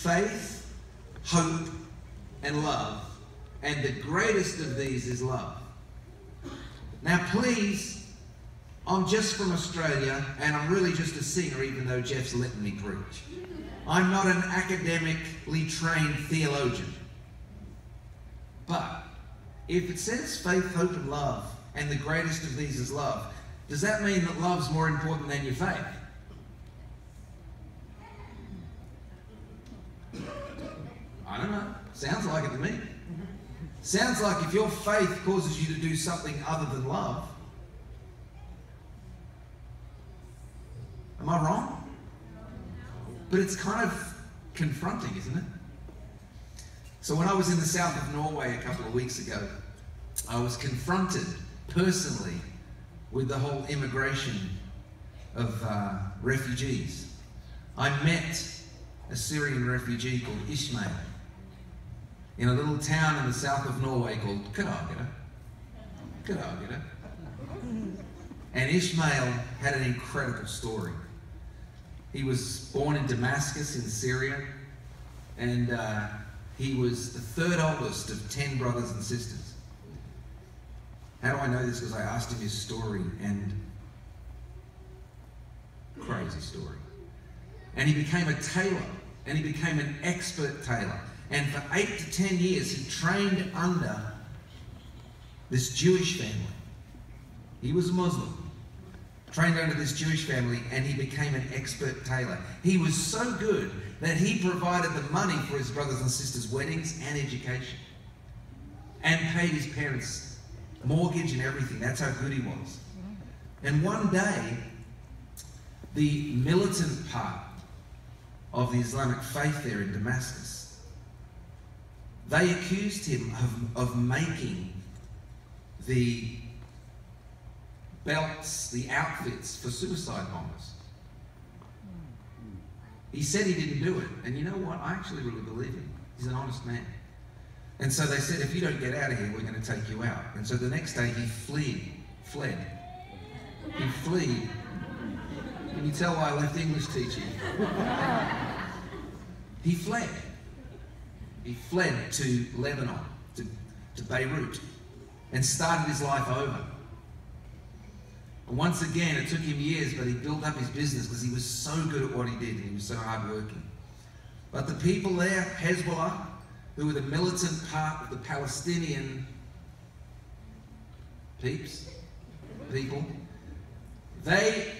faith, hope, and love, and the greatest of these is love. Now please, I'm just from Australia, and I'm really just a singer, even though Jeff's letting me preach. I'm not an academically trained theologian. But if it says faith, hope, and love, and the greatest of these is love, does that mean that love's more important than your faith? I don't know. Sounds like it to me. Sounds like if your faith causes you to do something other than love. Am I wrong? But it's kind of confronting, isn't it? So when I was in the south of Norway a couple of weeks ago, I was confronted personally with the whole immigration of refugees. I met a Syrian refugee called Ishmael in a little town in the south of Norway called Kadagada. And Ishmael had an incredible story. He was born in Damascus in Syria, and he was the third oldest of 10 brothers and sisters. How do I know this? Because I asked him his story, and crazy story. And he became a tailor, and he became an expert tailor. And for 8 to 10 years, he trained under this Jewish family. He was a Muslim, trained under this Jewish family, and he became an expert tailor. He was so good that he provided the money for his brothers and sisters' weddings and education, and paid his parents' mortgage and everything. That's how good he was. And one day, the militant part of the Islamic faith there in Damascus, they accused him of making the belts, the outfits for suicide bombers. He said he didn't do it. And you know what? I actually really believe him. He's an honest man. And so they said, if you don't get out of here, we're going to take you out. And so the next day he fled. He fled. Can you tell why I left English teaching? He fled. He fled to Lebanon, to Beirut, and started his life over. And once again, it took him years, but he built up his business because he was so good at what he did, and he was so hardworking. But the people there, Hezbollah, who were the militant part of the Palestinian people, they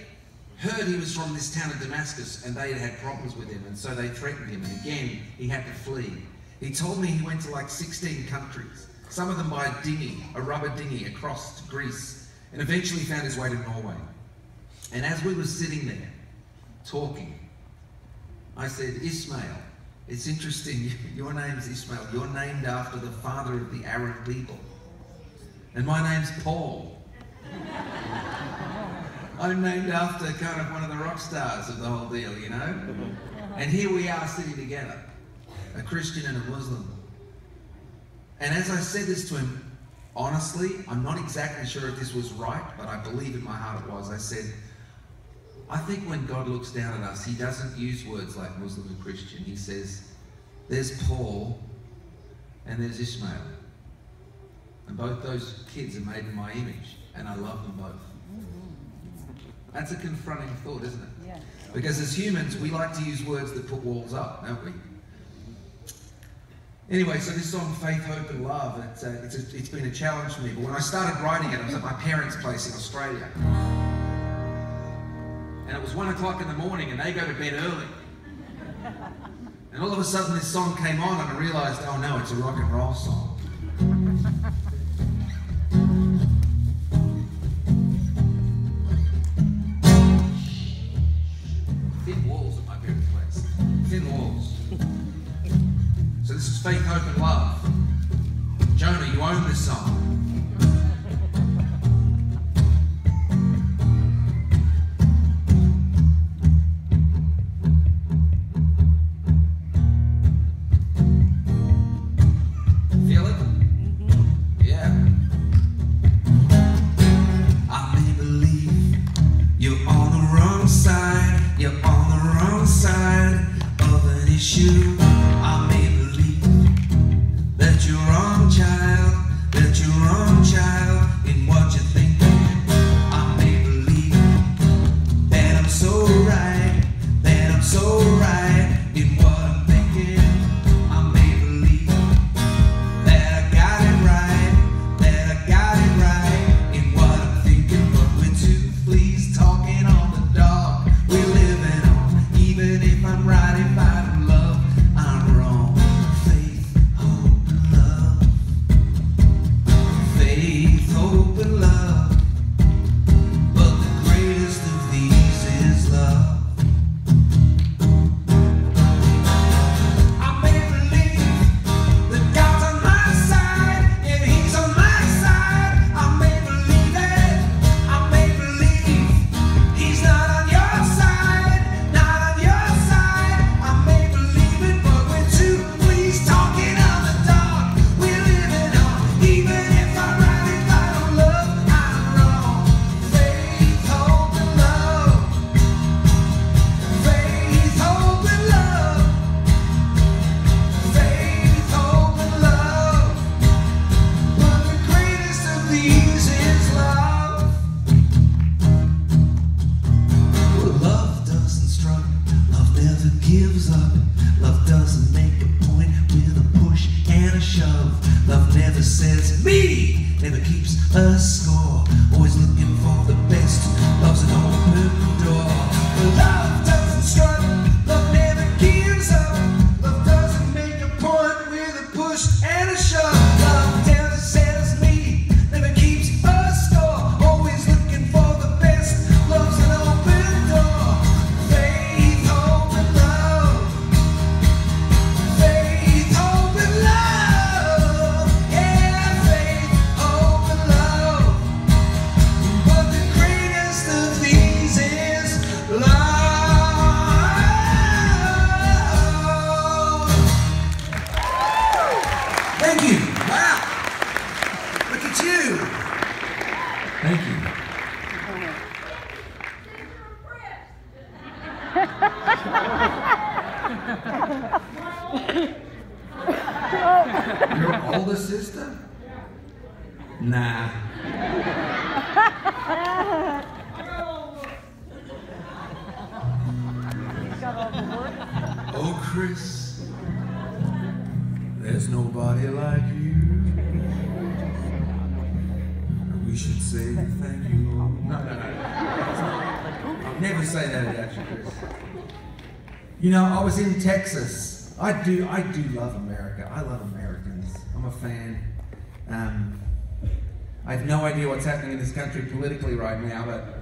heard he was from this town of Damascus, and they had had problems with him, and so they threatened him, and again, he had to flee. He told me he went to like 16 countries, some of them by a dinghy, a rubber dinghy, across to Greece, and eventually found his way to Norway. And as we were sitting there, talking, I said, Ishmael, it's interesting, your name's Ishmael, you're named after the father of the Arab people. And my name's Paul. I'm named after kind of one of the rock stars of the whole deal, you know? And here we are sitting together, a Christian and a Muslim. And as I said this to him, honestly, I'm not exactly sure if this was right, but I believe in my heart it was. I said, I think when God looks down at us, he doesn't use words like Muslim and Christian. He says, there's Paul and there's Ishmael. And both those kids are made in my image, and I love them both. That's a confronting thought, isn't it? Yeah. Because as humans, we like to use words that put walls up, don't we? Anyway, so this song, Faith, Hope and Love, it's been a challenge for me. But when I started writing it, I was at my parents' place in Australia. And it was 1 o'clock in the morning, and they go to bed early. And all of a sudden this song came on, and I realised, oh no, it's a rock and roll song. Thin walls at my parents' place. Thin walls. So this is Faith, Hope and Love. Jonah, you own this song. Feel it? Yeah. I may believe you're on the wrong side. You're on the wrong side of an issue. says me, never keeps a score, always looking for the best, loves an open door. Love doesn't struggle, love never gives up, love doesn't make a point with a push and a shove. Love never says me, never keeps a score, always looking for the best, loves an open door. Faith, hope and love, faith, hope and love, yeah, faith, hope and love. But the greatest of these is love. Thank you. Wow. Look at you. Thank you. Your older sister? Nah. Oh, Chris, there's nobody like you. We should say thank you, Lord. No. I'll never say that about you, Chris. You know, I was in Texas. I do love America. I love Americans. I'm a fan. I have no idea what's happening in this country politically right now, but